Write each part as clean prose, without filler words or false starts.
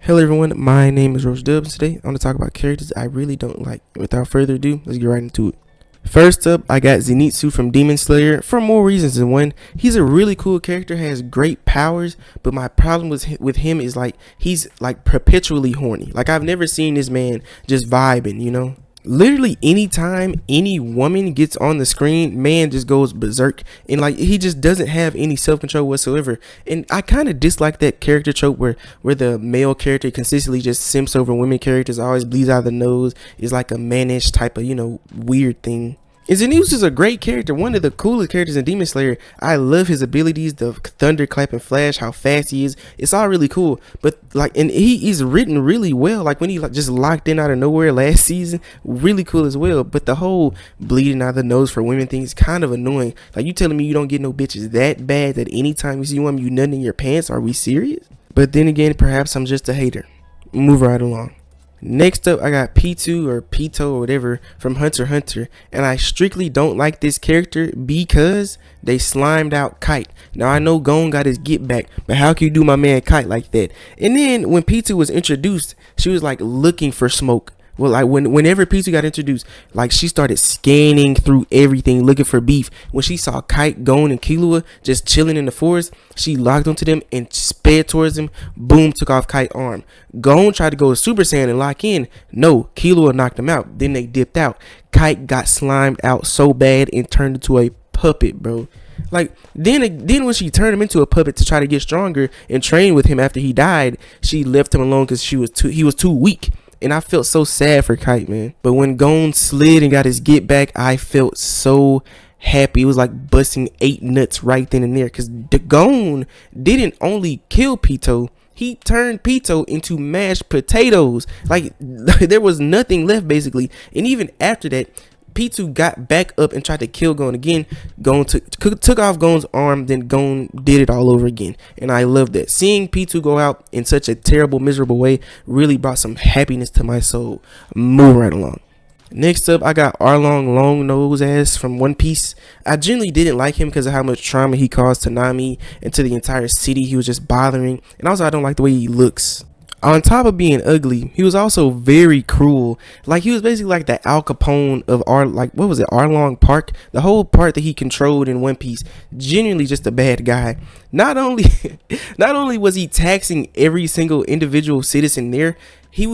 Hello everyone, my name is Roach Dubs. Today I'm going to talk about characters I really don't like. Without further ado, let's get right into it. First up, I got Zenitsu from Demon Slayer for more reasons than one. He's a really cool character, has great powers, but my problem with him is like he's like perpetually horny. Like I've never seen this man just vibing. Literally anytime any woman gets on the screen, man just goes berserk, and like he just doesn't have any self-control whatsoever. And I kind of dislike that character trope where the male character consistently just simps over women characters, always bleeds out of the nose, is like a mannish type of weird thing. And Zenitsu is a great character, one of the coolest characters in Demon Slayer. I love his abilities, the thunderclap and flash, how fast he is. It's all really cool. But and he's written really well. Like when he just locked in out of nowhere last season, really cool as well. But the whole bleeding out of the nose for women thing is kind of annoying. Like you telling me you don't get no bitches that bad that anytime you see one, you nutting in your pants? Are we serious? But then again, perhaps I'm just a hater. Move right along. Next up, I got Pito or Pito or whatever from Hunter x Hunter, and I strictly don't like this character because they slimed out Kite. Now I know Gon got his get back, but how can you do my man Kite like that? And then when Pito was introduced, she was like looking for smoke. Well, like whenever Pito got introduced, like she started scanning through everything looking for beef. When she saw Kite, Gon, and Killua just chilling in the forest, she locked onto them and sped towards them. Boom, took off Kite's arm. Gon tried to go to Super Saiyan and lock in. No, Killua knocked him out. Then they dipped out. Kite got slimed out so bad and turned into a puppet, bro. Like then when she turned him into a puppet to try to get stronger and train with him after he died, she left him alone because he was too weak. And I felt so sad for Kite, man. But when Gon slid and got his get back, I felt so happy. It was like busting 8 nuts right then and there. Because Gon didn't only kill Pito, he turned Pito into mashed potatoes. Like there was nothing left basically. And even after that, Pito got back up and tried to kill Gon again. Gon took off Gon's arm, then Gon did it all over again. And I love that. Seeing Pito go out in such a terrible, miserable way really brought some happiness to my soul. Moving right along. Next up, I got Arlong long nose ass from One Piece. I generally didn't like him because of how much trauma he caused to Nami and to the entire city. He was just bothering. And also, I don't like the way he looks. On top of being ugly, he was also very cruel. Like he was basically like the Al Capone of Arlong Park, the whole part that he controlled in One Piece. Genuinely just a bad guy. Not only was he taxing every single individual citizen there, he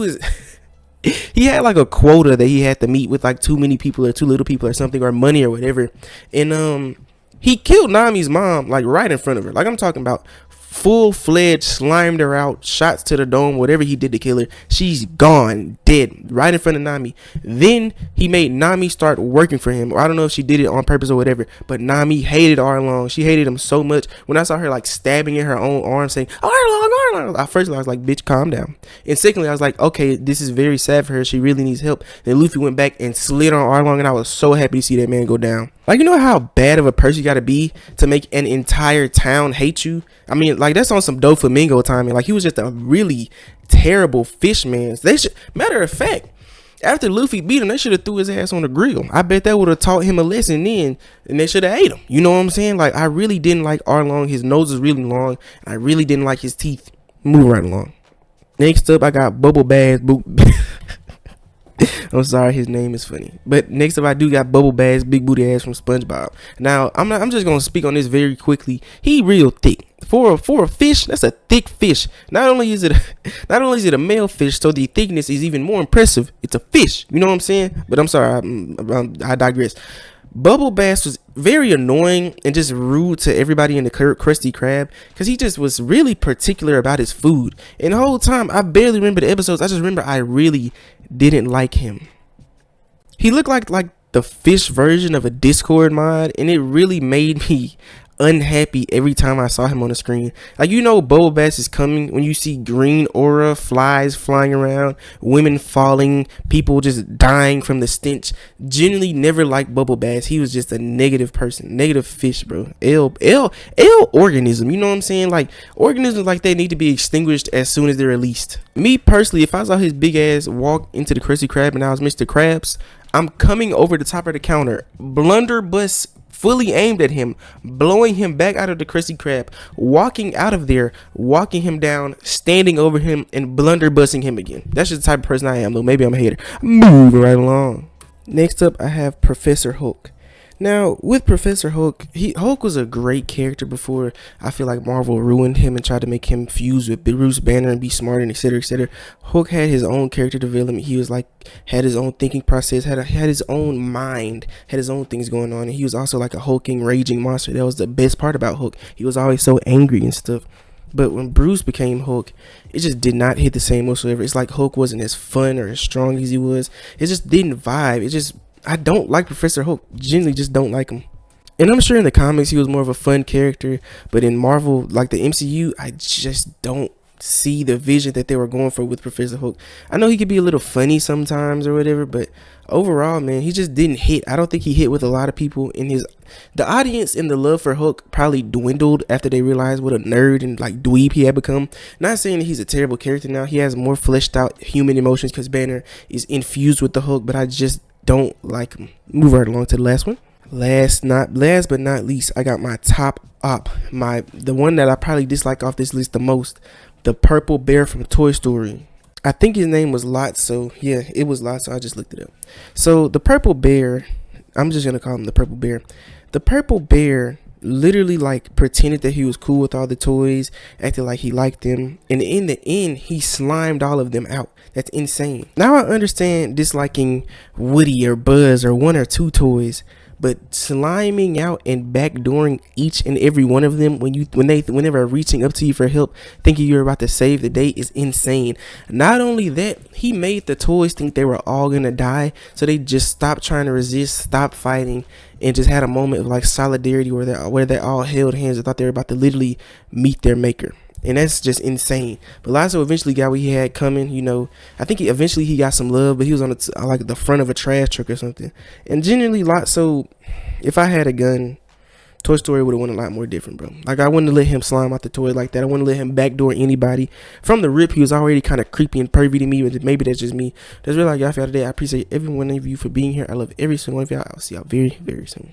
had like a quota that he had to meet with like too many people or too little people or something, or money or whatever. And he killed Nami's mom like right in front of her. Like I'm talking about full-fledged, slimed her out, shots to the dome, whatever he did to kill her. She's gone, dead, right in front of Nami. Then he made Nami start working for him. Or I don't know if she did it on purpose or whatever, but Nami hated Arlong. She hated him so much. When I saw her like stabbing in her own arm saying, Arlong, at first I was like, bitch, calm down. And secondly, I was like, okay, this is very sad for her. She really needs help. Then Luffy went back and slid on Arlong, and I was so happy to see that man go down. Like, you know how bad of a person you gotta be to make an entire town hate you? I mean, like, that's on some Doflamingo timing. Like, he was just a really terrible fish man. Matter of fact, after Luffy beat him, they should have threw his ass on the grill. I bet that would have taught him a lesson then, and they should have ate him. You know what I'm saying? Like, I really didn't like Arlong. His nose is really long, and I really didn't like his teeth. Move right along. Next up, I got Bubble Bass. I'm sorry, his name is funny. But next up, I do got Bubble Bass, big booty ass from SpongeBob. Now, I'm just gonna speak on this very quickly. He real thick. For a fish, that's a thick fish. Not only is it a male fish, so the thickness is even more impressive. It's a fish. You know what I'm saying? But I'm sorry, I digress. Bubble Bass was very annoying and just rude to everybody in the Krusty Krab because he just was really particular about his food. And the whole time, I barely remember the episodes. I just remember I really didn't like him. He looked like the fish version of a Discord mod, and it really made me unhappy every time I saw him on the screen. Like, you know, Bubble Bass is coming when you see green aura, flies flying around, women falling, people just dying from the stench. Genuinely never liked Bubble Bass. He was just a negative person, negative fish, bro. L organism. You know what I'm saying? Like, organisms like that need to be extinguished as soon as they're released. Me personally, if I saw his big ass walk into the Krusty Krab and I was Mr. Krabs, I'm coming over the top of the counter, blunderbuss fully aimed at him, blowing him back out of the Krusty Krab, walking out of there, walking him down, standing over him, and blunderbussing him again. That's just the type of person I am, though. Maybe I'm a hater. Moving right along. Next up, I have Professor Hulk. Now, with Professor Hulk, Hulk was a great character before I feel like Marvel ruined him and tried to make him fuse with Bruce Banner and be smarter and etc. etc. Hulk had his own character development. He was like, had his own thinking process, had his own mind, had his own things going on. And he was also like a hulking, raging monster. That was the best part about Hulk. He was always so angry and stuff. But when Bruce became Hulk, it just did not hit the same whatsoever. It's like Hulk wasn't as fun or as strong as he was. It just didn't vibe. I don't like Professor Hulk. Genuinely just don't like him. And I'm sure in the comics he was more of a fun character, but in Marvel, like the MCU, I just don't see the vision that they were going for with Professor Hulk. I know he could be a little funny sometimes or whatever, but overall, man, he just didn't hit. I don't think he hit with a lot of people the audience, and the love for Hulk probably dwindled after they realized what a nerd and like dweeb he had become. Not saying that he's a terrible character now. He has more fleshed out human emotions because Banner is infused with the Hulk, but I just don't like him. Move right along to the last one. Last but not least, I got my top op, the one that I probably dislike off this list the most, the purple bear from Toy Story. I think his name was Lotso. Yeah, it was Lotso. I just looked it up. So the purple bear, I'm just gonna call him the purple bear. The purple bear literally like pretended that he was cool with all the toys, acted like he liked them, and in the end he slimed all of them out. That's insane. Now I understand disliking Woody or Buzz or one or two toys, but sliming out and backdooring each and every one of them whenever reaching up to you for help, thinking you're about to save the day, is insane. Not only that, he made the toys think they were all gonna die, so they just stopped trying to resist, stopped fighting, and just had a moment of like solidarity where they all held hands and thought they were about to literally meet their maker. And that's just insane. But Lotso eventually got what he had coming. You know, I think eventually he got some love, but he was on like the front of a trash truck or something. And generally, Lotso, if I had a gun, Toy Story would have won a lot more different, bro. Like, I wouldn't have let him slime out the toy like that. I wouldn't let him backdoor anybody. From the rip, he was already kind of creepy and pervy to me, but maybe that's just me. That's really all I got for y'all today. I appreciate every one of you for being here. I love every single one of y'all. I'll see y'all very, very soon.